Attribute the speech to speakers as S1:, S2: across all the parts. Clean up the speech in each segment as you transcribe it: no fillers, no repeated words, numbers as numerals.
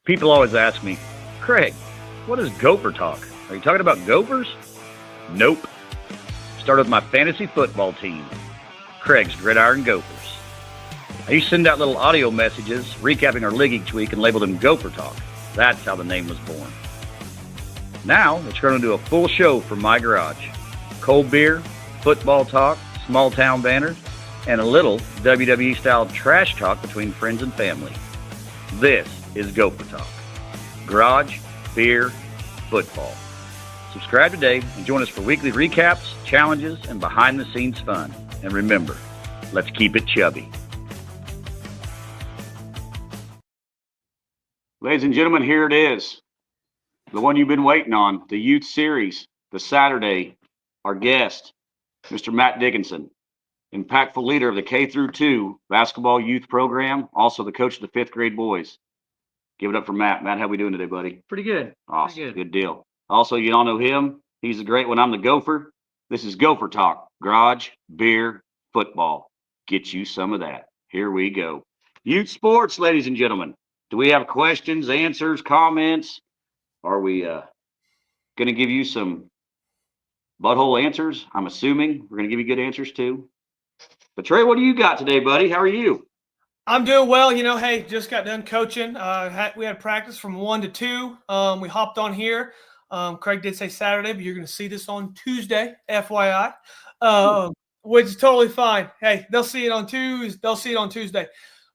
S1: People always ask me, Craig, what is Gopher talk? Are you talking about Gophers? Nope. Started with my fantasy football team, Craig's Gridiron Gophers. I used to send out little audio messages recapping our league each week and labeled them Gopher Talk. That's how the name was born. Now, it's going to do a full show from my garage. Cold beer, football talk, small town banners, and a little WWE-style trash talk between friends and family. This is Gopher Talk. Garage, beer, football. Subscribe today and join us for weekly recaps, challenges, and behind-the-scenes fun. And remember, let's keep it chubby.
S2: Ladies and gentlemen, here it is. The one you've been waiting on, the Youth Series, the Saturday. Our guest, Mr. Matt Dickinson, impactful leader of the K-2 basketball youth program, also the coach of the 5th grade boys. Give it up for Matt. Matt, how we doing today, buddy?
S3: Pretty good.
S2: Awesome.
S3: Pretty
S2: Good deal. Also, you all know him. He's the great one. I'm the Gopher. This is Gopher Talk. Garage, beer, football. Get you some of that. Here we go. Youth sports, ladies and gentlemen. Do we have questions, answers, comments? Are we going to give you some butthole answers? I'm assuming we're going to give you good answers too. But Trey, what do you got today, buddy? How are you?
S4: I'm doing well. Hey, just got done coaching. We had practice from 1 to 2. We hopped on here. Craig did say Saturday, but you're going to see this on Tuesday, FYI, which is totally fine. Hey, they'll see it on Tuesday.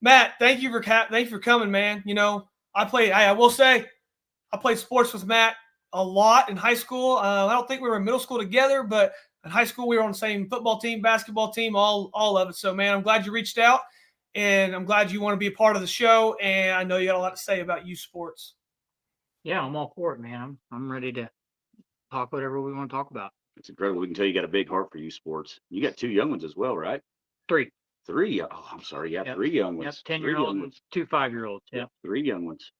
S4: Matt, thank you for coming, man. I will say I played sports with Matt a lot in high school. I don't think we were in middle school together, but in high school we were on the same football team, basketball team, all of it. So, man, I'm glad you reached out, and I'm glad you want to be a part of the show. And I know you got a lot to say about youth sports.
S3: Yeah, I'm all for it, man. I'm ready to talk whatever we want to talk about.
S2: It's incredible. We can tell you got a big heart for youth sports. You got 2 young ones as well, right?
S3: 3.
S2: 3. Oh, I'm sorry. Yeah,
S3: Yep.
S2: 3 young ones.
S3: Yep,
S2: 3 young10-year-olds, ones.
S3: 2 5-year-olds. Yep.
S2: 3 young ones.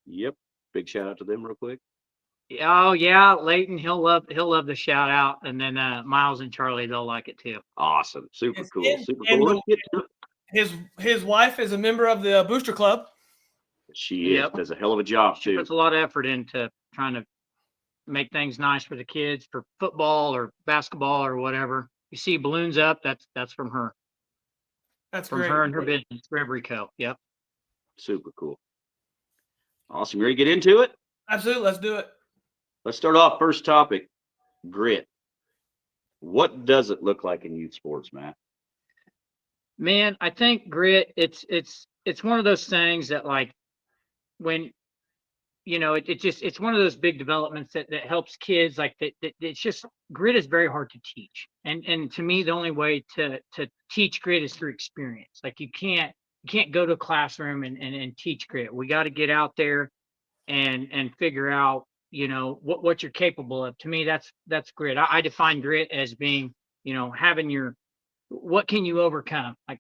S2: Yep. Big shout out to them real quick.
S3: Oh yeah, Leighton, he'll love the shout out, and then Miles and Charlie, they'll like it too.
S2: Awesome. Super cool. Super
S4: and
S2: cool. Let's get to it.
S4: His wife is a member of the Booster Club.
S2: She does a hell of a job
S3: She
S2: too.
S3: puts a lot of effort into trying to make things nice for the kids, for football or basketball or whatever. You see balloons up, that's from her.
S4: That's
S3: from
S4: great.
S3: her and her business, Rico. Yep.
S2: Super cool. Awesome. You ready to get into it?
S4: Absolutely. Let's do it.
S2: Let's start off. First topic, grit. What does it look like in youth sports, Matt?
S3: Man, I think grit, it's one of those things that, like, when it's one of those big developments that helps kids. Like that, it's just, grit is very hard to teach, and to me the only way to teach grit is through experience. Like you can't go to a classroom and teach grit. We got to get out there and figure out what you're capable of. To me, that's grit. I define grit as being having what can you overcome? Like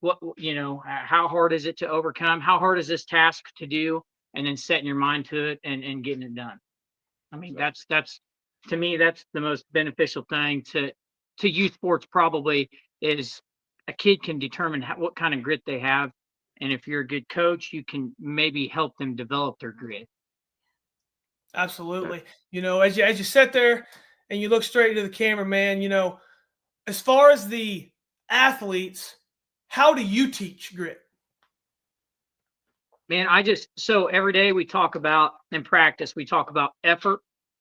S3: how hard is it to overcome? How hard is this task to do? And then setting your mind to it and getting it done. I mean, that's to me, that's the most beneficial thing to youth sports. Probably is a kid can determine what kind of grit they have, and if you're a good coach, you can maybe help them develop their grit.
S4: Absolutely. As you sit there and you look straight into the camera, man, as far as the athletes, how do you teach grit?
S3: Man, so every day we talk about, in practice, we talk about effort.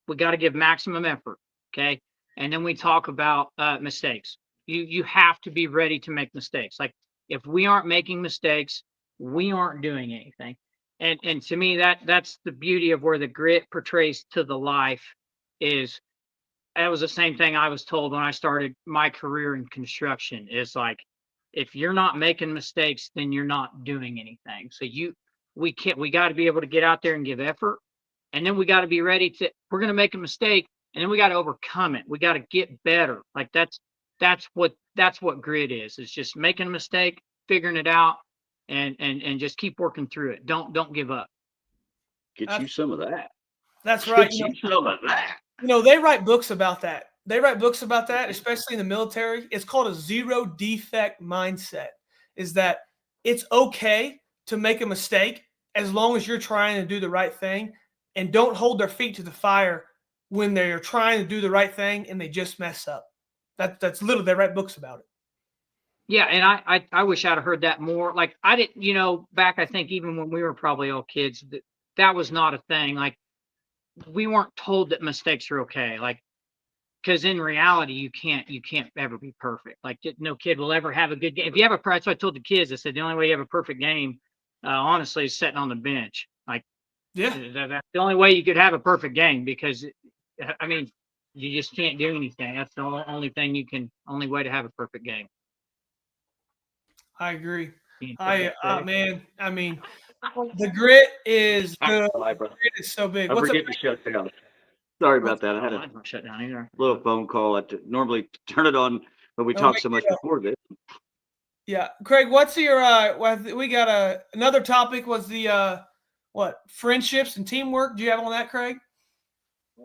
S3: We got to give maximum effort. Okay. And then we talk about mistakes. You have to be ready to make mistakes. Like if we aren't making mistakes, we aren't doing anything. And to me, that's the beauty of where the grit portrays to the life is. That was the same thing I was told when I started my career in construction, is like, if you're not making mistakes, then you're not doing anything. So we got to be able to get out there and give effort. And then we got to be ready we're going to make a mistake, and then we got to overcome it. We got to get better. Like that's what grit is. It's just making a mistake, figuring it out, and just keep working through it. Don't give up.
S2: Get you some of that.
S4: That's right.
S2: Get you some of that.
S4: They write books about that. Especially in the military. It's called a zero defect mindset. Is that it's okay to make a mistake as long as you're trying to do the right thing, and don't hold their feet to the fire when they're trying to do the right thing and they just mess up. That's literally, they write books about it.
S3: Yeah, and I wish I'd have heard that more. Like I didn't, back I think even when we were probably all kids, that was not a thing. Like we weren't told that mistakes are okay. Like because in reality you can't ever be perfect. Like no kid will ever have a good game. If you have that's what I told the kids. I said the only way you have a perfect game, honestly, is sitting on the bench. Like
S4: Yeah,
S3: that's the only way you could have a perfect game because I mean you just can't do anything. That's the only thing only way to have a perfect game.
S4: I agree.
S3: Can't
S4: Man, I mean, the grit is
S2: Sorry,
S4: the
S2: brother.
S4: grit is so big.
S2: I
S4: What's up?
S2: forget to shut down. Sorry about that. I had a
S3: Mine's not shut down either.
S2: little phone call. I normally turn it on, but we
S4: Oh,
S2: talked
S4: wait,
S2: so much
S4: yeah.
S2: before this.
S4: Yeah, Craig, what's your we got another topic was the what, friendships and teamwork. Do you have on that, Craig?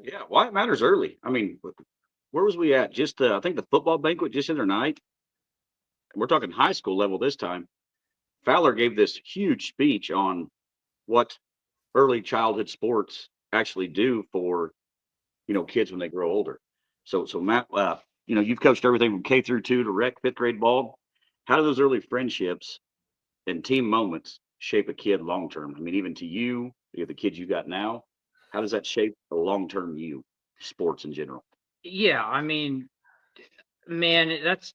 S2: Yeah, why it matters early. I mean, where was we at? Just I think the football banquet just the other night. And we're talking high school level this time. Fowler gave this huge speech on what early childhood sports actually do for kids when they grow older. So Matt, you've coached everything from K through 2 to rec 5th grade ball. How do those early friendships and team moments shape a kid long term? I mean, even to you, the kids you got now, how does that shape the long term you, sports in general?
S3: Yeah, I mean, man, that's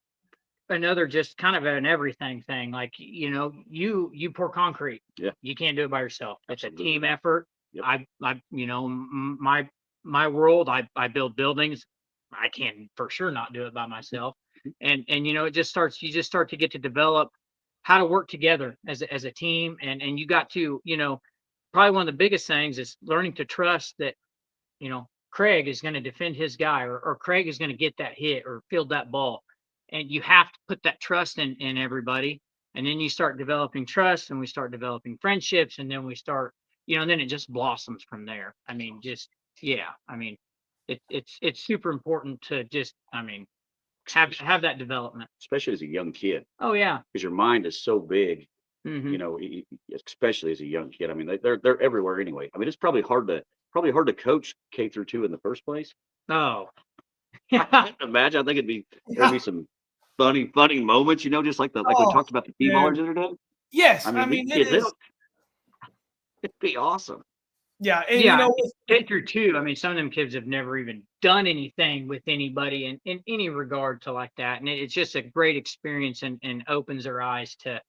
S3: another just kind of an everything thing. Like, you pour concrete.
S2: Yeah,
S3: You can't do it by yourself. It's a
S2: absolutely.
S3: team effort.
S2: Yep.
S3: My world, I build buildings. I can for sure not do it by myself. And it just starts, you just start to get to develop how to work together as a team. And you got to, probably one of the biggest things is learning to trust that, Craig is going to defend his guy or Craig is going to get that hit or field that ball. And you have to put that trust in everybody. And then you start developing trust and we start developing friendships. And then we start, and then it just blossoms from there. I mean, yeah, I mean, it's super important to just, I mean, have that development.
S2: Especially as a young kid,
S3: Oh yeah.
S2: because your mind is so big.
S3: Hmm.
S2: Especially as a young kid. I mean, they're everywhere anyway. I mean, it's probably hard to coach K through 2 in the first place.
S3: Oh,
S2: Imagine. I think there'd be some funny moments, just like we
S4: Oh,
S2: talked about the team ballers the other day.
S4: yes.
S2: I
S4: I
S2: mean,
S4: mean,
S2: these
S4: it
S2: kids,
S4: is.
S2: it'd be awesome.
S4: Yeah, and
S3: yeah. K through 2. I mean, some of them kids have never even done anything with anybody in any regard to like that, and it's just a great experience and opens their eyes to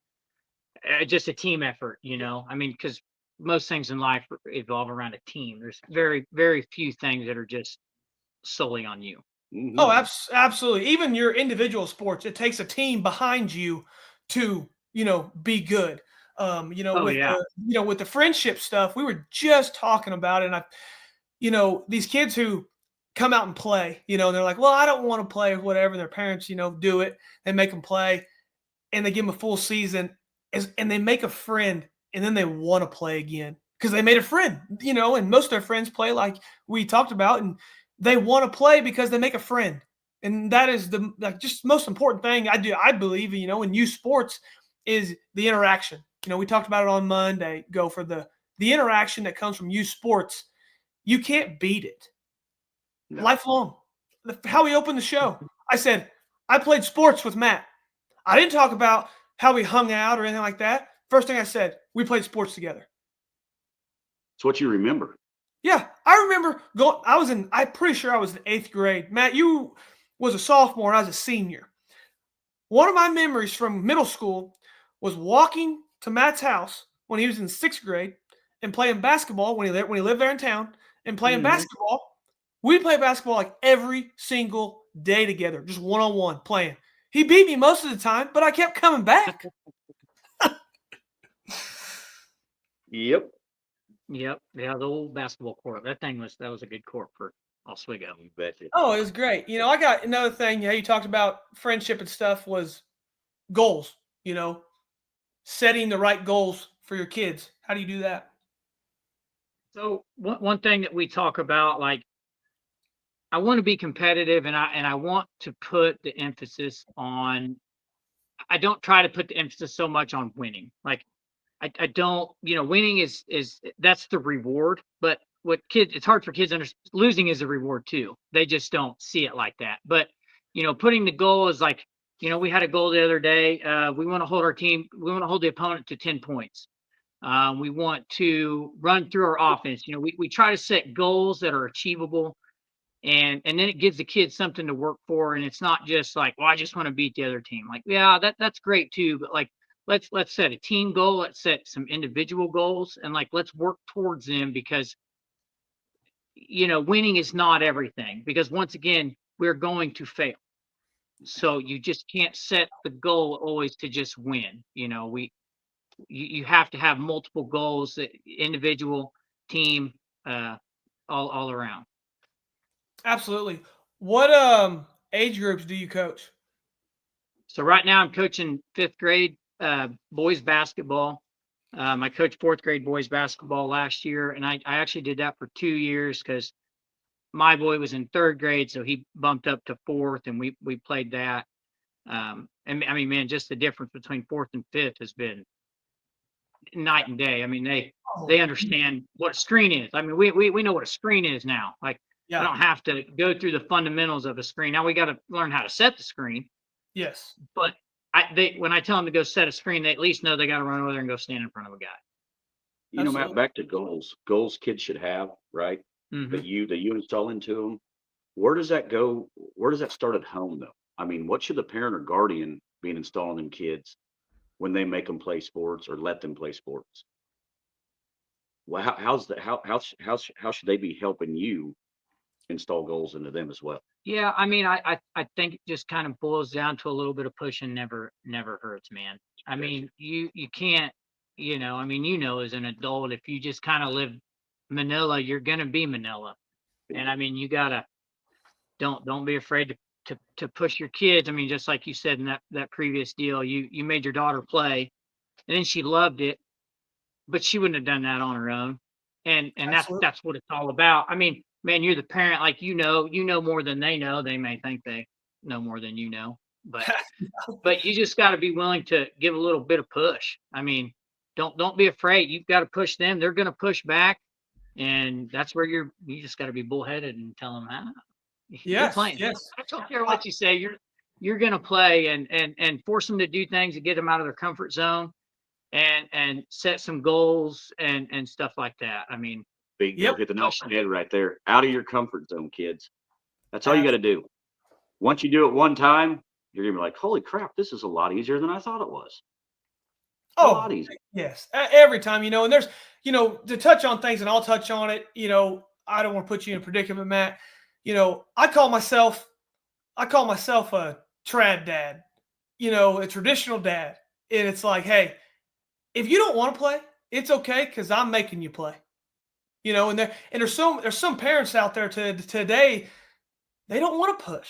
S3: just a team effort. I mean, because most things in life evolve around a team. There's very, very few things that are just solely on you.
S4: Oh,
S2: Mhm.
S4: absolutely. Even your individual sports, it takes a team behind you to, be good.
S3: Oh
S4: With
S3: yeah.
S4: with the friendship stuff, we were just talking about it. And these kids who come out and play, and they're like, well, I don't want to play or whatever. Their parents, do it. They make them play and they give them a full season and they make a friend and then they want to play again because they made a friend, and most of their friends play like we talked about, and they want to play because they make a friend. And that is the just most important thing I believe, in youth sports is the interaction. We talked about it on Monday, go for the interaction that comes from youth sports. You can't beat it.
S2: No.
S4: Lifelong. How we opened the show. I said, I played sports with Matt. I didn't talk about how we hung out or anything like that. First thing I said, we played sports together.
S2: It's what you remember.
S4: Yeah, I remember going. I'm pretty sure I was in 8th grade. Matt, you was a sophomore. I was a senior. One of my memories from middle school was walking to Matt's house when he was in 6th grade and playing basketball when he lived there in town and playing basketball. We played basketball like every single day together, just one-on-one playing. He beat me most of the time, but I kept coming back.
S2: Yep.
S3: Yep. Yeah, the old basketball court. That was a good court for Oswego.
S2: You betcha.
S4: Oh, it was great. I got another thing. You talked about friendship and stuff was goals. Setting the right goals for your kids. How do you do that?
S3: So one thing that we talk about, like, I want to be competitive and I want to put the emphasis on, I don't try to put the emphasis so much on winning. Like I don't, winning is that's the reward, but it's hard for kids to understand. Losing is a reward too. They just don't see it like that. But, putting the goal is like, we had a goal the other day. We want to hold we want to hold the opponent to 10 points. We want to run through our offense. We try to set goals that are achievable, and then it gives the kids something to work for, and it's not just like, well, I just want to beat the other team. Like, yeah, that's great too, but like, let's set a team goal, let's set some individual goals, and like, let's work towards them, because winning is not everything, because once again, we're going to fail. So you just can't set the goal always to just win. You have to have multiple goals, individual, team, all around.
S4: Absolutely. What age groups do you coach?
S3: So right now I'm coaching 5th grade boys basketball. I coached 4th grade boys basketball last year, and I actually did that for 2 years because my boy was in 3rd grade, so he bumped up to 4th, and we played that. And I mean, man, just the difference between 4th and 5th has been night and day. I mean, they understand what a screen is. I mean, we know what a screen is now. Like, I
S4: Yeah.
S3: don't have to go through the fundamentals of a screen. Now we got to learn how to set the screen.
S4: Yes.
S3: But when I tell them to go set a screen, they at least know they got to run over there and go stand in front of a guy.
S2: Matt,
S4: Absolutely.
S2: back to goals kids should have, right?
S3: Mhm.
S2: That you install into them. Where does that go? Where does that start at home, though? I mean, what should the parent or guardian be installing in kids when they make them play sports or let them play sports? Well, how should they be helping you install goals into them as well?
S3: Yeah, I mean, I think it just kind of boils down to a little bit of pushing never hurts, man. I mean, you can't, I mean, as an adult, if you just kind of live Manila, you're gonna be Manila. And I mean, you gotta don't be afraid to push your kids. I mean, just like you said in that previous deal, you made your daughter play, and then she loved it, but she wouldn't have done that on her own. And
S4: Absolutely.
S3: that's what it's all about. I mean, man, you're the parent, like, you know more than they know. They may think they know more than you know, but you just got to be willing to give a little bit of push. I mean, don't be afraid. You've got to push them. They're going to push back, and that's where you just got to be bullheaded and tell them, you're
S4: Yes.
S3: playing.
S4: Yes.
S3: I don't care what you say. You're going to play, and force them to do things to get them out of their comfort zone, and set some goals and stuff like that. I mean,
S2: Bingo,
S4: Yep.
S2: hit the nail on the head right there. Out of your comfort zone, kids. That's all you got to do. Once you do it one time, you're gonna be like, "Holy crap, this is a lot easier than I thought it was." A lot
S4: Oh,
S2: easier.
S4: yes. Every time, and there's, to touch on things, and I'll touch on it. I don't want to put you in a predicament, Matt. I call myself a trad dad. A traditional dad, and it's like, hey, if you don't want to play, it's okay because I'm making you play. And there's some parents out there today, they don't want to push.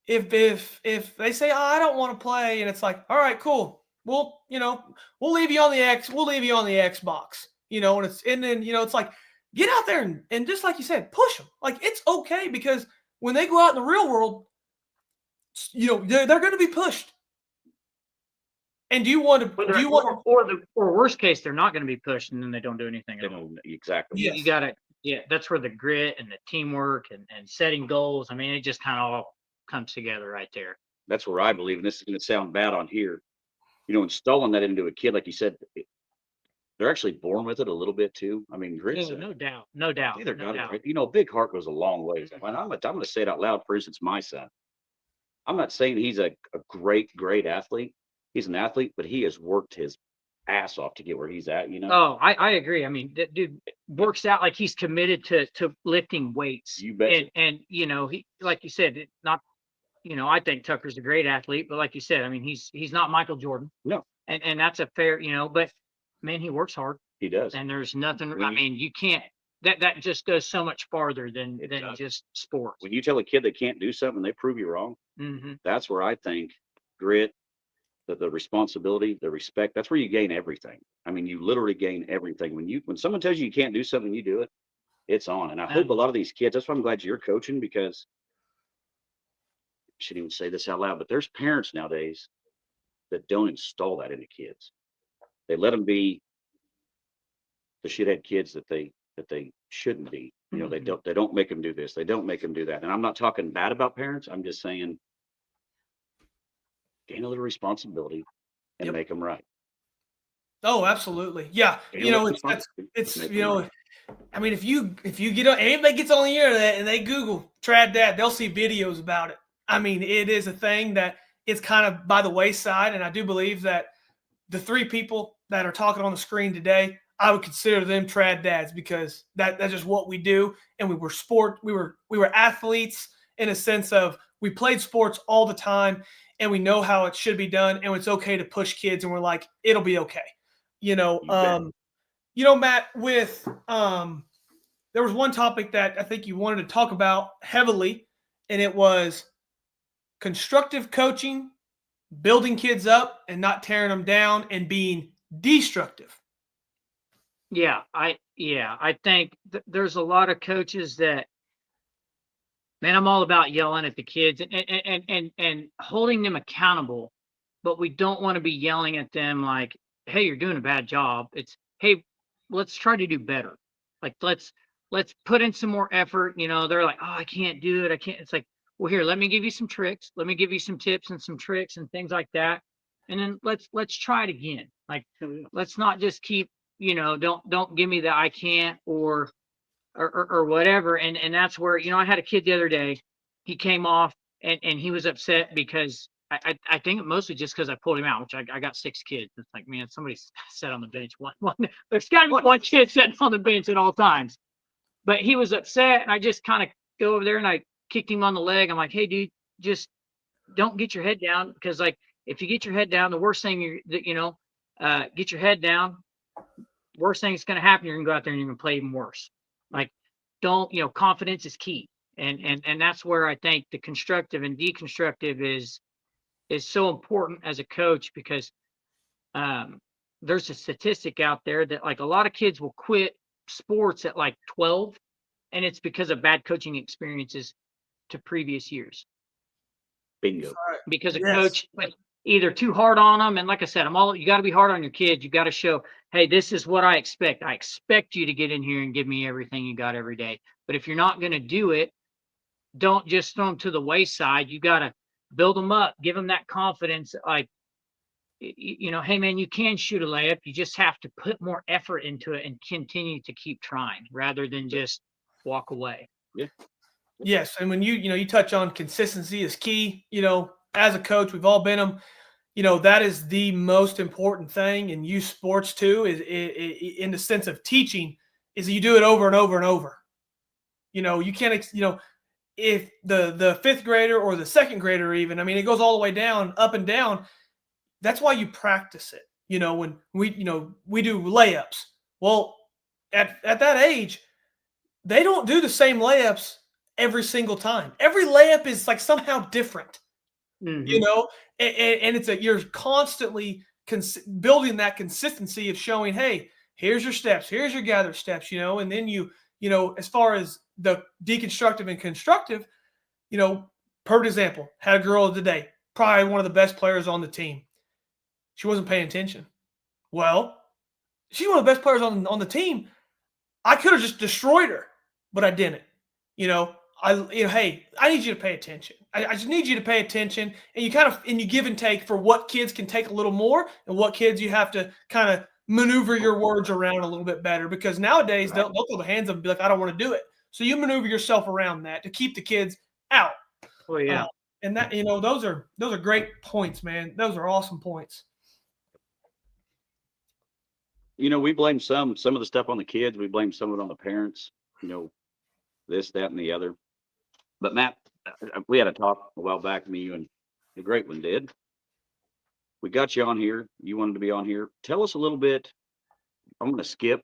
S4: If they say, oh, I don't want to play, and it's like, all right, cool. We'll leave you on the we'll leave you on the Xbox. And then it's like, get out there and just like you said, push them. Like, it's okay, because when they go out in the real world, they're going to be pushed. And do you want
S3: or worst case, they're not going to be pushed, and then they don't do anything
S2: They
S3: at all.
S2: don't exactly.
S3: You gotta, yeah, that's where the grit and the teamwork and setting goals. I mean, it just kind of all comes together right there.
S2: That's where I believe, and this is going to sound bad on here. Installing that into a kid, like you said, they're actually born with it a little bit too. I mean, grit's
S3: No doubt, no doubt,
S2: either
S3: no
S2: got it
S3: doubt.
S2: right. A big heart goes a long way. And I'm going to say it out loud. For instance, my son. I'm not saying he's a great athlete. He's an athlete, but he has worked his ass off to get where he's at.
S3: Oh, I agree. I mean, that dude works out like he's committed to lifting weights.
S2: You bet.
S3: And he, like you said, not, I think Tucker's a great athlete, but like you said, I mean, he's not Michael Jordan.
S2: No.
S3: And that's a fair, but man, he works hard.
S2: He does.
S3: And there's nothing, I mean, you can't, that just goes so much farther than just sports.
S2: When you tell a kid they can't do something, they prove you wrong.
S3: Mm-hmm.
S2: That's where I think grit, the responsibility, the respect, that's where you gain everything. I mean, you literally gain everything. When someone tells you can't do something, you do it, it's on. And I hope a lot of these kids, that's why I'm glad you're coaching, because I shouldn't even say this out loud, but there's parents nowadays that don't install that into kids. They let them be the shithead kids that they shouldn't be. You know,
S3: Mhm.
S2: they don't make them do this. They don't make them do that. And I'm not talking bad about parents. I'm just saying gain a little responsibility and
S4: Yep.
S2: make them right.
S4: Oh, absolutely. Yeah.
S2: Gain a little responsibility,
S4: It's
S2: make them right.
S4: I mean, if you get on, anybody gets on the internet and they Google trad dad, they'll see videos about it. I mean, it is a thing that it's kind of by the wayside, and I do believe that the three people that are talking on the screen today, I would consider them trad dads because that's just what we do. And we were athletes in a sense of we played sports all the time and we know how it should be done and it's okay to push kids and we're like, it'll be okay. You know,
S2: You bet.
S4: Matt, with there was one topic that I think you wanted to talk about heavily, and it was constructive coaching, building kids up and not tearing them down, and being destructive.
S3: Yeah, I think there's a lot of coaches that, man, I'm all about yelling at the kids and holding them accountable, but we don't want to be yelling at them like, "Hey, you're doing a bad job." It's, "Hey, let's try to do better." Like let's put in some more effort. You know, they're like, "Oh, I can't do it. I can't." It's like, "Well, here, let me give you some tricks. Let me give you some tips and some tricks and things like that, and then let's try it again. Like, let's not just keep, don't give me the I can't or whatever." And that's where, I had a kid the other day. He came off and he was upset because I think mostly just because I pulled him out, which I got 6 kids. It's like, man, somebody sat on the bench. One there's got to be one kid sitting on the bench at all times. But he was upset, and I just kind of go over there and I kicked him on the leg. I'm like, "Hey, dude, just don't get your head down, because like if you get your head down, the worst thing get your head down. Worst thing that's going to happen, you're going to go out there and you're going to play even worse. Like, don't, confidence is key." And that's where I think the constructive and deconstructive is so important as a coach, because um, there's a statistic out there that like a lot of kids will quit sports at like 12, and it's because of bad coaching experiences to previous years,
S2: Bingo.
S3: because a
S4: Yes.
S3: coach was either too hard on them. And like I said, you got to be hard on your kids. You got to show, "Hey, this is what I expect. I expect you to get in here and give me everything you got every day. But if you're not going to do it, don't just throw them to the wayside. You got to build them up, give them that confidence. Like, hey, man, you can shoot a layup. You just have to put more effort into it and continue to keep trying rather than just walk away."
S2: Yeah.
S4: Yes, and when you touch on consistency is key. As a coach, we've all been them. That is the most important thing in youth sports too. Is in the sense of teaching, is you do it over and over and over. You can't. If the fifth grader or the second grader, even, I mean, it goes all the way down, up and down. That's why you practice it. When we do layups. Well, at that age, they don't do the same layups every single time. Every layup is like somehow different, you
S3: Mm-hmm.
S4: know, and you're constantly building that consistency of showing, hey, here's your steps, here's your gather steps, and then as far as the deconstructive and constructive, perfect example, had a girl today, probably one of the best players on the team. She wasn't paying attention. Well, she's one of the best players on the team. I could have just destroyed her, but I didn't. You know, hey, I need you to pay attention. I just need you to pay attention, and you give and take for what kids can take a little more, and what kids you have to kind of maneuver your words around a little bit better. Because nowadays they'll throw the hands up and be like, "I don't want to do it." So you maneuver yourself around that to keep the kids out.
S3: Well, yeah.
S4: And that those are great points, man. Those are awesome points.
S2: We blame some of the stuff on the kids. We blame some of it on the parents. This, that, and the other. But Matt, we had a talk a while back, me, you, and the great one did. We got you on here. You wanted to be on here. Tell us a little bit. I'm going to skip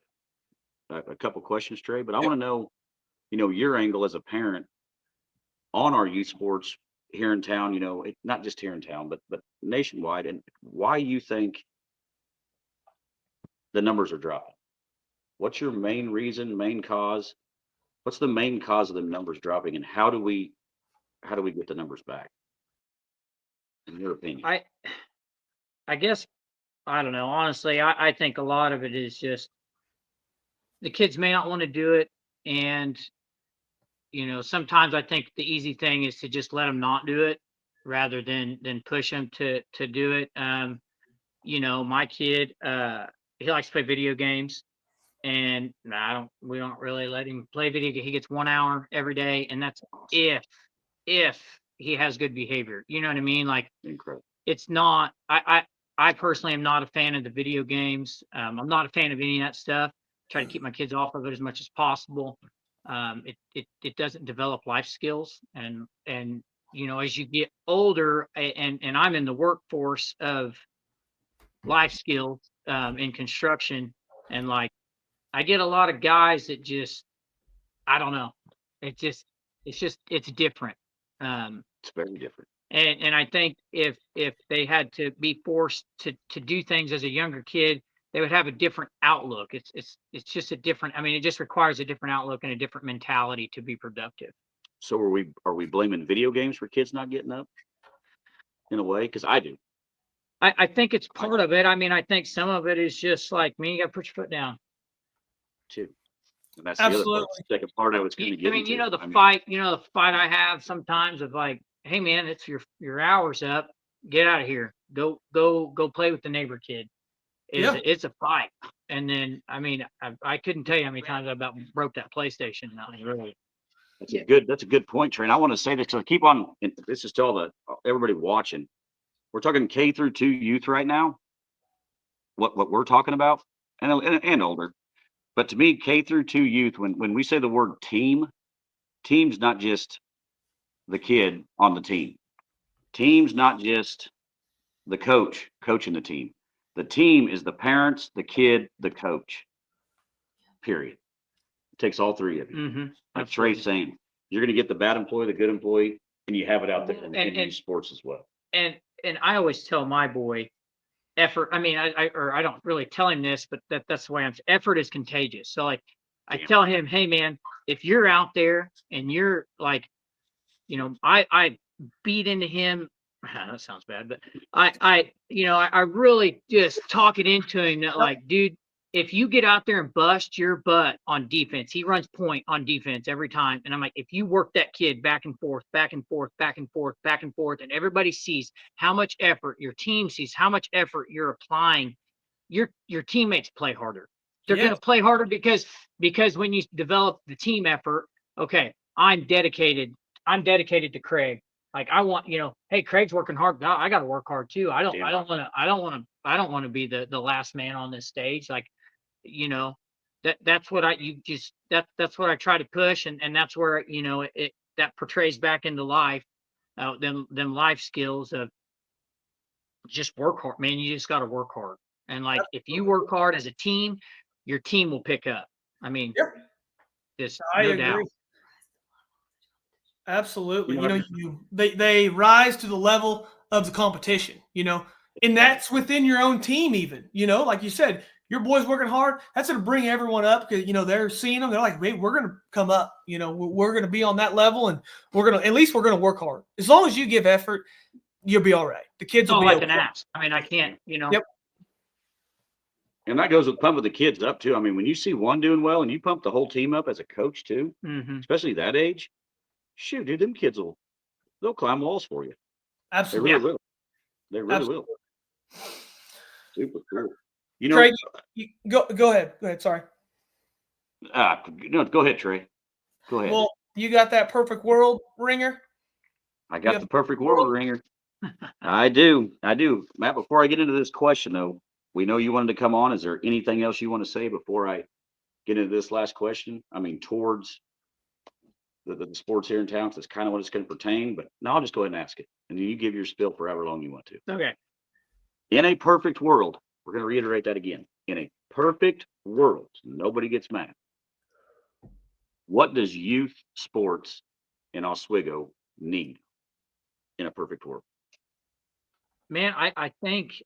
S2: a couple questions, Trey, but I want to know, your angle as a parent on our youth sports here in town. Not just here in town, but nationwide, and why you think the numbers are dropping. What's your main reason, main cause? What's the main cause of the numbers dropping, and how do we get the numbers back? In your opinion?
S3: I guess, I don't know. Honestly, I think a lot of it is just the kids may not want to do it. And, sometimes I think the easy thing is to just let them not do it rather than push them to do it. My kid, he likes to play video games, and we don't really let him play video. He gets 1 hour every day, and that's if he has good behavior. You know what I mean? Like,
S2: Incredible.
S3: it's not. I personally am not a fan of the video games. I'm not a fan of any of that stuff. Try to keep my kids off of it as much as possible. It doesn't develop life skills, and as you get older, and I'm in the workforce of life skills in construction, and like I get a lot of guys that just, I don't know, it's different.
S2: It's very different.
S3: And I think if they had to be forced to do things as a younger kid, they would have a different outlook. It's just a different. I mean, it just requires a different outlook and a different mentality to be productive.
S2: So are we blaming video games for kids not getting up in a way? Because I do
S3: I think it's part of it. I mean, I think some of it is just like, man, you got to put your foot down.
S2: too. And that's the other part, the second part I was going to get into.
S3: The fight I have sometimes of like, hey man, it's your hour's up. Get out of here. Go play with the neighbor kid. It's a fight. And then, I mean, I couldn't tell you how many times I about broke that PlayStation. Really.
S2: That's a good point, Trent. I want to say this, so keep on. This is to all everybody watching. We're talking K through 2 youth right now. What we're talking about, and older. But to me, K through 2 youth, when we say the word team's not just the kid on the team. Team's not just the coach coaching the team. The team is the parents, the kid, the coach. Period. It takes all three of you.
S3: Mm-hmm.
S2: Like Trey's saying, you're going to get the bad employee, the good employee, and you have it out there in youth sports as well.
S3: And I always tell my boy, effort. I mean, I don't really tell him this, but that's the way effort is contagious. So like, I tell him, hey man, if you're out there and you're like, I beat into him. That sounds bad, but I really just talk it into him that like, dude, if you get out there and bust your butt on defense, he runs point on defense every time. And I'm like, if you work that kid back and forth, back and forth, back and forth, back and forth, and everybody sees how much effort, your team sees how much effort you're applying, your teammates play harder. They're going to play harder because when you develop the team effort, okay, I'm dedicated to Craig. Like I want, hey, Craig's working hard. No, I got to work hard too. I don't want to be the last man on this stage. Like, that's what that's what I try to push. And that's where, that portrays back into life, them life skills of just work hard, man. You just got to work hard. And like, if you work hard as a team, your team will pick up. I mean, just no doubt.
S4: Absolutely. They rise to the level of the competition, and that's within your own team even, like you said, your boys working hard. That's going to bring everyone up because, they're seeing them. They're like, wait, we're going to come up, we're going to be on that level and we're going to work hard. As long as you give effort, you'll be all right. The kids will be
S3: like
S4: okay.
S3: an ass. I mean, I can't,
S4: Yep.
S2: And that goes with pumping the kids up too. I mean, when you see one doing well and you pump the whole team up as a coach too, especially that age, shoot, dude, them kids they'll climb walls for you.
S4: Absolutely.
S2: They really will. They really will. Super cool.
S4: Trey, go ahead. Go ahead. Sorry.
S2: No, go ahead, Trey. Go ahead.
S4: Well, you got that perfect world ringer?
S2: I got the perfect world ringer. I do. Matt, before I get into this question, though, we know you wanted to come on. Is there anything else you want to say before I get into this last question? I mean, towards the sports here in town, because that's kind of what it's going to pertain. But no, I'll just go ahead and ask it. And then you give your spiel for however long you want to.
S3: Okay.
S2: In a perfect world, we're going to reiterate that again. In a perfect world, nobody gets mad. What does youth sports in Oswego need in a perfect world?
S3: Man, I think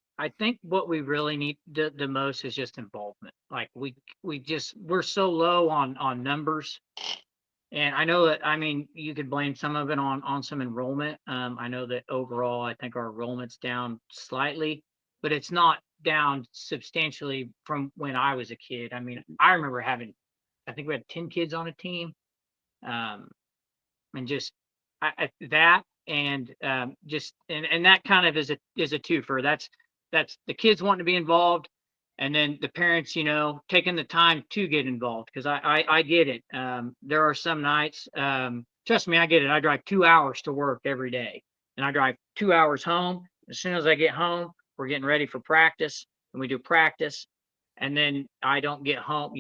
S3: what we really need the most is just involvement. Like we're so low on numbers. And I know that, I mean, you could blame some of it on some enrollment. I know that overall, I think our enrollment's down slightly, but it's not down substantially from when I was a kid. I mean, I remember having I think we had 10 kids on a team. And just that, and just and that kind of is a twofer. That's the kids wanting to be involved, and then the parents, taking the time to get involved, because I get it. There are some nights, trust me, I get it. I drive 2 hours to work every day, and I drive 2 hours home. As soon as I get home, we're getting ready for practice, and we do practice. And then I don't get home.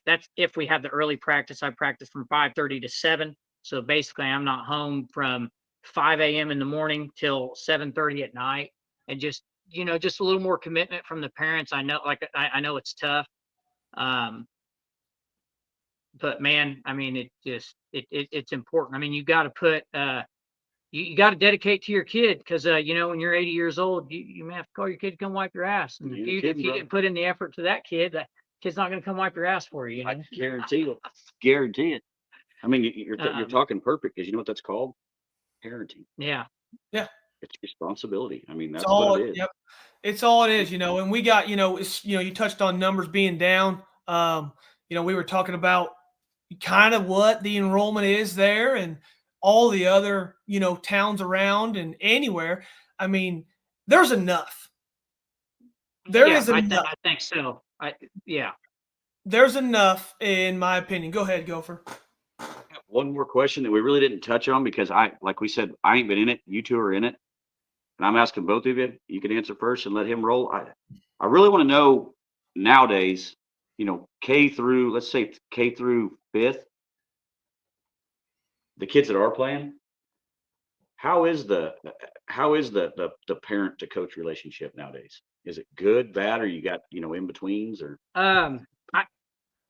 S3: That's if we have the early practice. I practice from 5:30 to 7. So basically, I'm not home from 5 a.m. in the morning till 7:30 at night. And just just a little more commitment from the parents. I know, like I know it's tough, but man, I mean, it's important. I mean, you got to put you got to dedicate to your kid, because when you're 80 years old, you may have to call your kid to come wipe your ass. And if you didn't put in the effort to that kid, that kid's not going to come wipe your ass for you.
S2: I guarantee it. Guarantee it. I mean, you're talking perfect, because you know what that's called? Parenting.
S3: Yeah.
S4: Yeah.
S2: It's responsibility. I mean, that's
S4: all
S2: what it is.
S4: Yep. It's all it is, and we got, it's, you touched on numbers being down. We were talking about kind of what the enrollment is there, and all the other, towns around and anywhere. I mean, there's enough. There is enough.
S3: I think so. Yeah.
S4: There's enough, in my opinion. Go ahead, Gopher.
S2: One more question that we really didn't touch on, because like we said, I ain't been in it. You two are in it. And I'm asking both of you. You can answer first and let him roll. I really want to know nowadays, K through, let's say K through 5th, the kids that are playing, how is the parent to coach relationship nowadays? Is it good, bad, or you got, in betweens, or?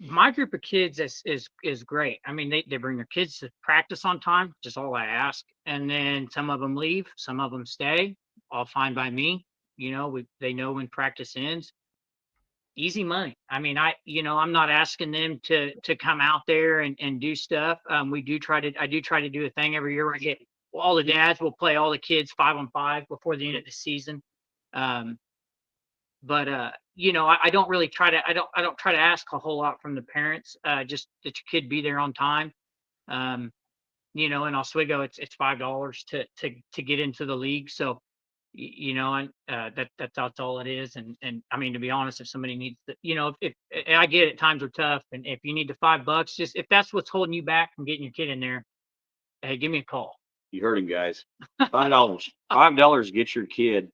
S3: My group of kids is great. I mean, they bring their kids to practice on time, just all I ask. And then some of them leave, some of them stay, all fine by me. They know when practice ends. Easy money. I mean, I'm not asking them to come out there and do stuff. I do try to do a thing every year where I get all the dads will play all the kids 5-on-5 before the end of the season. But I don't really try to. I don't try to ask a whole lot from the parents. Just that your kid be there on time. In Oswego, it's $5 to get into the league. So, and that's all it is. And I mean, to be honest, if somebody needs to, if I get it, times are tough, and if you need the $5, just if that's what's holding you back from getting your kid in there, hey, give me a call.
S2: You heard him, guys. $5. $5 gets your kid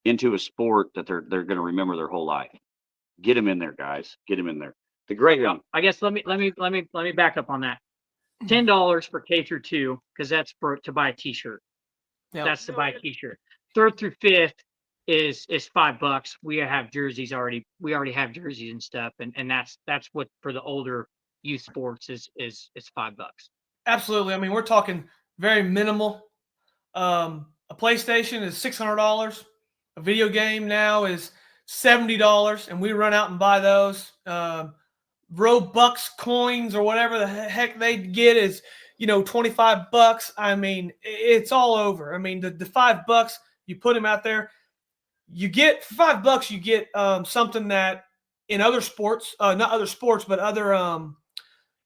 S2: into a sport that they're going to remember their whole life. Get them in there, guys. Get them in there. The great one.
S3: I guess let me back up on that. $10 for K through 2, because that's to buy a T-shirt. Yep. That's to buy a T-shirt. 3rd through 5th is $5. We have jerseys already. We already have jerseys and stuff, and that's what for the older youth sports is $5.
S4: Absolutely. I mean, we're talking very minimal. A PlayStation is $600. A video game now is $70, and we run out and buy those. Robux coins or whatever the heck they get is, $25. I mean, it's all over. I mean, the $5, you put them out there, you get for $5, you get something that in other sports, not other sports, but other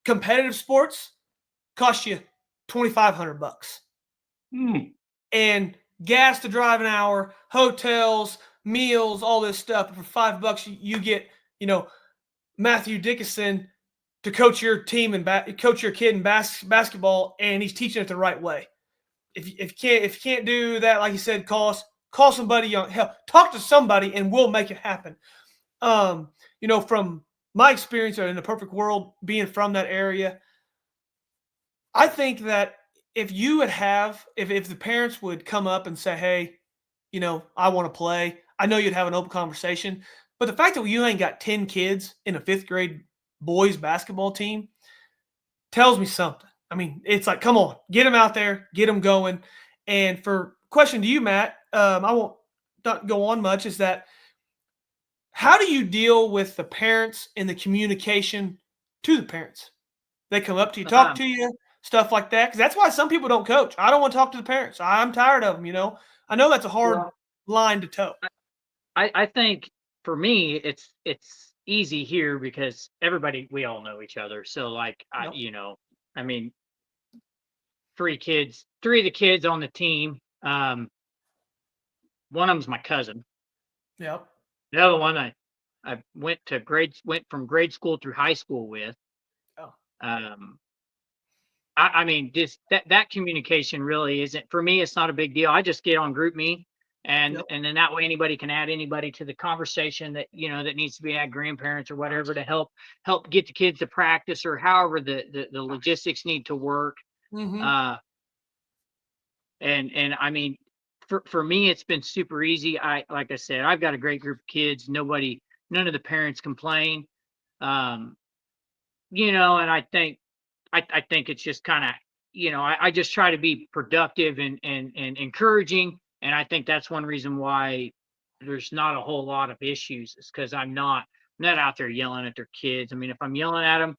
S4: competitive sports, cost you $2,500. And gas to drive an hour, hotels, meals, all this stuff. But for $5, you get, Matthew Dickinson to coach your team and coach your kid in basketball, and he's teaching it the right way. If you can't do that, like you said, call somebody, talk to somebody, and we'll make it happen. From my experience in the perfect world, being from that area, I think that if the parents would come up and say, hey, I want to play, I know you'd have an open conversation. But the fact that you ain't got 10 kids in a 5th grade boys basketball team tells me something. I mean, it's like, come on, get them out there, get them going. And for question to you, Matt, I won't not go on much, is that how do you deal with the parents and the communication to the parents? They come up to you, talk to you, stuff like that. Because that's why some people don't coach. I don't want to talk to the parents. I'm tired of them, I know that's a hard line to toe.
S3: I think for me, it's easy here because we all know each other. So like,
S4: Yep.
S3: I mean, three of the kids on the team. One of them's my cousin.
S4: Yep.
S3: The other one I went from grade school through high school with.
S4: Oh.
S3: I mean, just that communication really isn't for me. It's not a big deal. I just get on GroupMe, and
S4: Yep.
S3: and then that way anybody can add anybody to the conversation that that needs to be at grandparents or whatever to help get the kids to practice or however the logistics need to work.
S4: Mm-hmm.
S3: And I mean, for me, it's been super easy. Like I said, I've got a great group of kids. None of the parents complain. And I think it's just kind of, I just try to be productive and encouraging. And I think that's one reason why there's not a whole lot of issues is because I'm not out there yelling at their kids. I mean, if I'm yelling at them,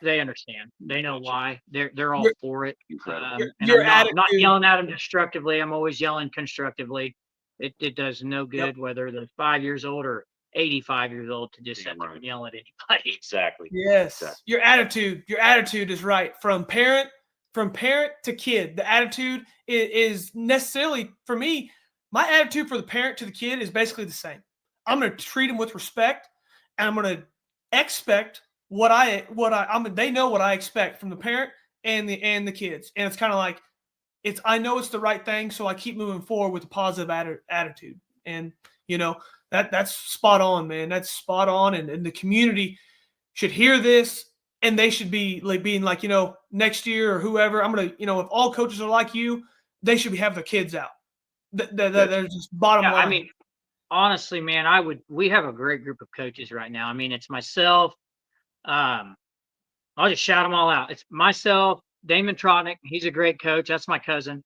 S3: they understand. They know why. They're all
S4: Your-
S3: for it.
S2: Incredible.
S3: And
S4: your
S3: I'm not
S4: attitude.
S3: yelling at them destructively. I'm always yelling constructively. It does no good
S4: Yep.
S3: whether they're 5 years old or 85 years old to just sit there and yell at anybody.
S2: Exactly.
S4: Yes.
S2: Exactly.
S4: Your attitude is right. From parent to kid, the attitude is necessarily, for me, my attitude for the parent to the kid is basically the same. I'm going to treat them with respect, and I'm going to expect they know what I expect from the parent and the kids. And it's kind of like, I know it's the right thing, so I keep moving forward with a positive attitude. And that's spot on, man. That's spot on. And the community should hear this, and they should be like being like, next year or whoever, I'm gonna, if all coaches are like you, they should be having their kids out. They're just bottom line.
S3: I mean, honestly, man, we have a great group of coaches right now. I mean, it's myself. I'll just shout them all out. It's myself, Damon Trotnick. He's a great coach. That's my cousin.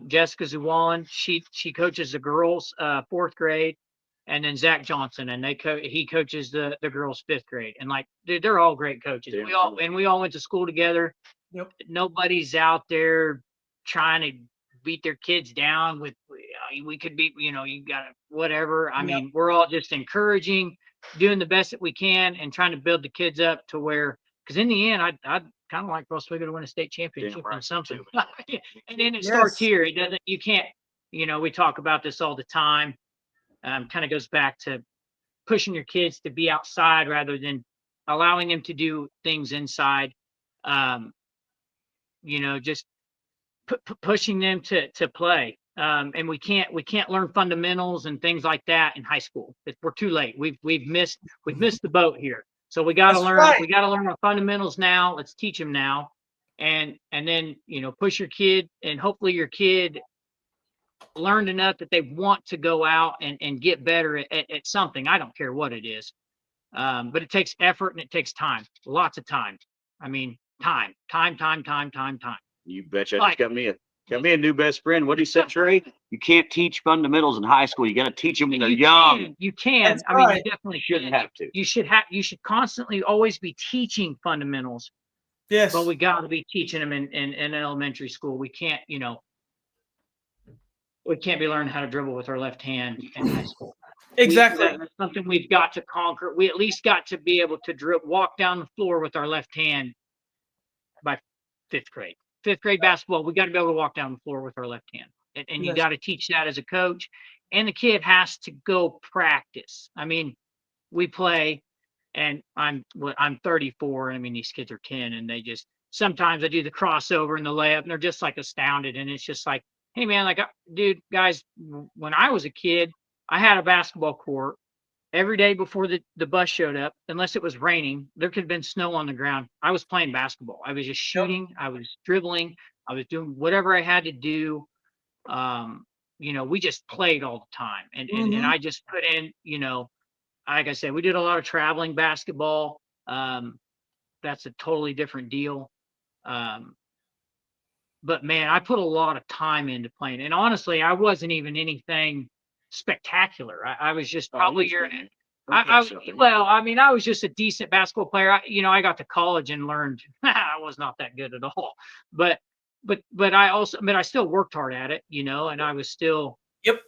S3: Jessica Zuwallen. She coaches the girls, 4th grade, and then Zach Johnson, and he coaches the girls 5th grade. And like, dude, they're all great coaches. We all went to school together.
S4: Yep.
S3: Nobody's out there trying to beat their kids down with we could be, you got whatever. I mean, we're all just encouraging, doing the best that we can, and trying to build the kids up to where. Because in the end, I'd kind of like Oswego to win a state championship and something. And then it starts here. It doesn't. You can't. We talk about this all the time. Kind of goes back to pushing your kids to be outside rather than allowing them to do things inside. Just pushing them to play. And we can't learn fundamentals and things like that in high school. We're too late. We've missed the boat here. So we got to learn.
S4: Right.
S3: We got to learn our fundamentals now. Let's teach them now, and then push your kid, and hopefully your kid learned enough that they want to go out and get better at something. I don't care what it is, but it takes effort and it takes time. Lots of time. I mean, time.
S2: You betcha. I just got me a new best friend. What did he say, Trey? You can't teach fundamentals in high school. You got to teach them when they're young.
S3: You can.
S4: That's
S3: I mean,
S4: right.
S3: you definitely
S2: Shouldn't have to.
S3: You should constantly always be teaching fundamentals.
S4: Yes.
S3: But we got to be teaching them in elementary school. We can't, we can't be learning how to dribble with our left hand in high school.
S4: Exactly.
S3: That's something we've got to conquer. We at least got to be able to walk down the floor with our left hand by 5th grade. 5th grade basketball, we got to be able to walk down the floor with our left hand. And you got to teach that as a coach. And the kid has to go practice. I mean, we play, and I'm 34, and I mean, these kids are 10, and they just, sometimes I do the crossover and the layup, and they're just like astounded. And it's just like, hey man, like, dude, guys, when I was a kid, I had a basketball court every day before the bus showed up, unless it was raining. There could have been snow on the ground. I was playing basketball. I was just shooting. I was dribbling. I was doing whatever I had to do. We just played all the time. And I just put in, like I said, we did a lot of traveling basketball. That's a totally different deal. But man, I put a lot of time into playing. And honestly, I wasn't even anything spectacular. I was just probably I was just a decent basketball player. I got to college and learned I was not that good at all. But I still worked hard at it, and I was still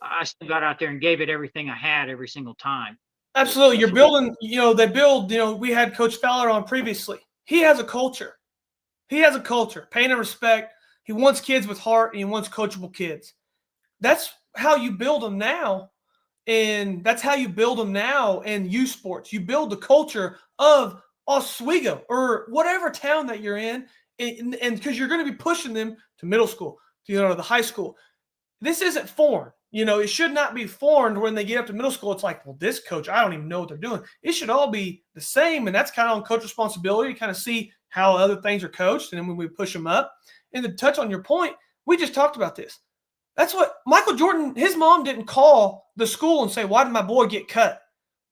S3: I still got out there and gave it everything I had every single time.
S4: Absolutely. You're building, they build, we had Coach Fowler on previously. He has a culture. Pain and respect. He wants kids with heart, and he wants coachable kids. That's how you build them now. And that's how you build them now in youth sports. You build the culture of Oswego or whatever town that you're in. And because you're going to be pushing them to middle school, to the high school. This isn't foreign. It should not be foreign when they get up to middle school. It's like, well, this coach, I don't even know what they're doing. It should all be the same. And that's kind of on coach responsibility to kind of see how other things are coached. And then when we push them up, and to touch on your point, we just talked about this. That's what Michael Jordan, his mom didn't call the school and say, why did my boy get cut?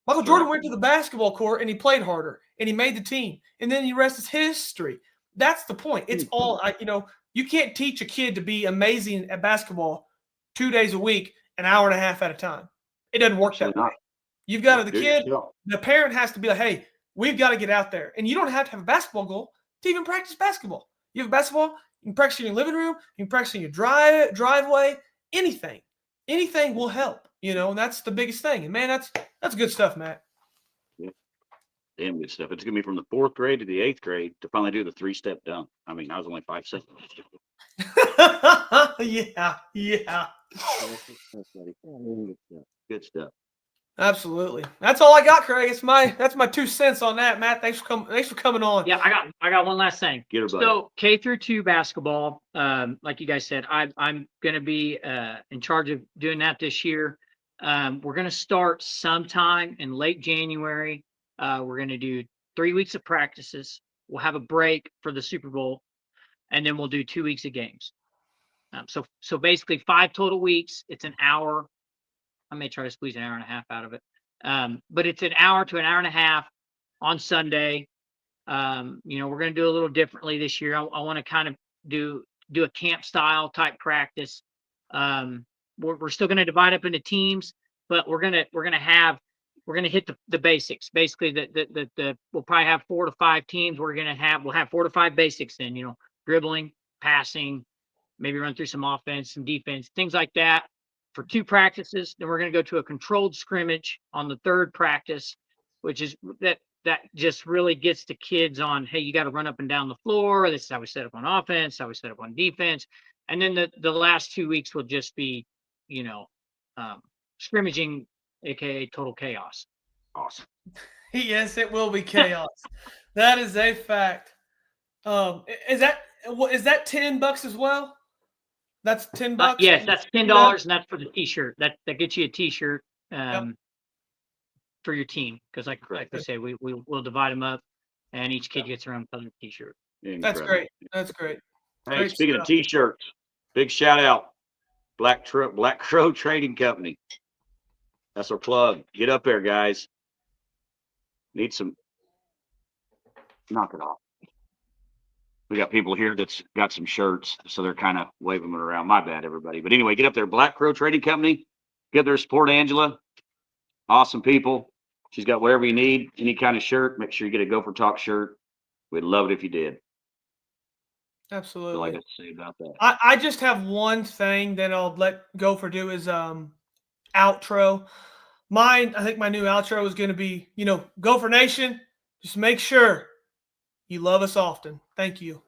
S4: Michael Jordan went to the basketball court and he played harder and he made the team. And then the rest is history. That's the point. It's all, you can't teach a kid to be amazing at basketball 2 days a week, an hour and a half at a time. It doesn't work that way. You've got the parent has to be like, hey, we've got to get out there. And you don't have to have a basketball goal to even practice basketball. You have basketball, you can practice in your living room, you can practice in your driveway, anything. Anything will help, and that's the biggest thing. And man, that's good stuff, Matt.
S2: Yeah. Damn good stuff. It's going to be from the 4th grade to the 8th grade to finally do the 3-step dunk. I mean, I was only 5 seconds.
S4: Yeah.
S2: Good stuff.
S4: Absolutely. That's all I got, Craig. That's my 2 cents on that, Matt. Thanks for coming on.
S3: Yeah, I got one last thing.
S2: Get her, buddy.
S3: So K-2 basketball, like you guys said, I'm going to be in charge of doing that this year. We're going to start sometime in late January. We're going to do 3 weeks of practices. We'll have a break for the Super Bowl, and then we'll do 2 weeks of games. So basically 5 total weeks. It's an hour. I may try to squeeze an hour and a half out of it. But it's an hour to an hour and a half on Sunday. We're going to do a little differently this year. I want to kind of do a camp style type practice. We're still going to divide up into teams, but we're going to hit the basics. Basically, we'll probably have 4 to 5 teams. We'll have 4 to 5 basics in, dribbling, passing, maybe run through some offense, some defense, things like that for 2 practices. Then we're going to go to a controlled scrimmage on the 3rd practice, which is that just really gets the kids on, hey, you got to run up and down the floor. This is how we set up on offense, how we set up on defense. And then the last 2 weeks will just be, scrimmaging, aka total chaos.
S2: Awesome.
S4: Yes, it will be chaos. That is a fact. Is that $10 as well? That's $10.
S3: Yes, that's $10, and that's for the T-shirt. That gets you a T-shirt for your team, because like I say, we'll divide them up, and each kid gets their own colored T-shirt.
S4: That's great. That's great.
S2: Hey,
S4: Great
S2: speaking
S4: stuff.
S2: of T-shirts, big shout out, Black Crow Trading Company. That's our plug. Get up there, guys. Need some. Knock it off. We got people here that's got some shirts, so they're kind of waving them around. My bad, everybody. But anyway, get up there. Black Crow Trading Company. Get there, support Angela. Awesome people. She's got whatever you need, any kind of shirt. Make sure you get a Gopher Talk shirt. We'd love it if you did.
S4: Absolutely.
S2: That's all I got to say about that.
S4: I just have one thing that I'll let Gopher do is outro. I think my new outro is going to be, Gopher Nation, just make sure you love us often. Thank you.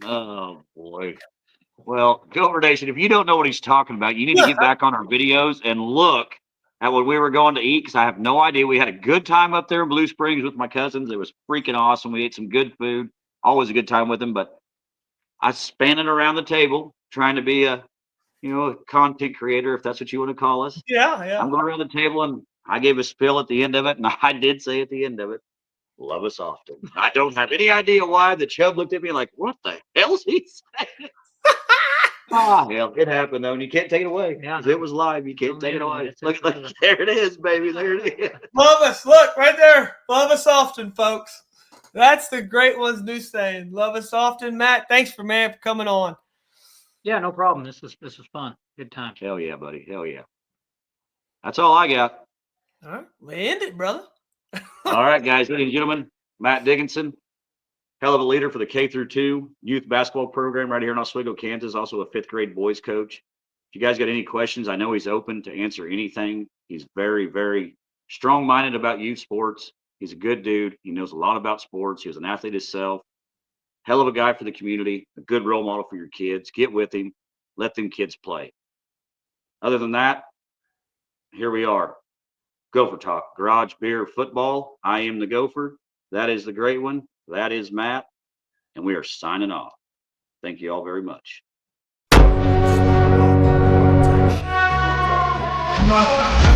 S2: Oh, boy. Well, Gopher Nation, if you don't know what he's talking about, you need to get back on our videos and look at when we were going to eat, because I have no idea. We had a good time up there in Blue Springs with my cousins. It was freaking awesome. We ate some good food. Always a good time with them. But I was spanning around the table trying to be a content creator, if that's what you want to call us.
S4: Yeah.
S2: I'm going around the table, and I gave a spill at the end of it, and I did say at the end of it, love us often. I don't have any idea why. The Chubb looked at me like, what the hell's he saying? Hell, it happened, though, and you can't take it away.
S3: Yeah.
S2: It was live. You can't take it away. Look, there it is, baby. There it is.
S4: Love us. Look, right there. Love us often, folks. That's the great one's new saying. Love us often. Matt, thanks for coming on.
S3: Yeah, no problem. This was fun. Good time.
S2: Hell yeah, buddy. Hell yeah. That's all I got.
S4: All right. We end it, brother.
S2: All right, guys, ladies and gentlemen, Matt Dickinson, hell of a leader for the K-2 youth basketball program right here in Oswego, Kansas, also a 5th grade boys coach. If you guys got any questions, I know he's open to answer anything. He's very, very strong-minded about youth sports. He's a good dude. He knows a lot about sports. He was an athlete himself. Hell of a guy for the community, a good role model for your kids. Get with him. Let them kids play. Other than that, here we are. Gopher Talk, Garage Beer Football. I am the Gopher. That is the great one. That is Matt. And we are signing off. Thank you all very much.
S5: Not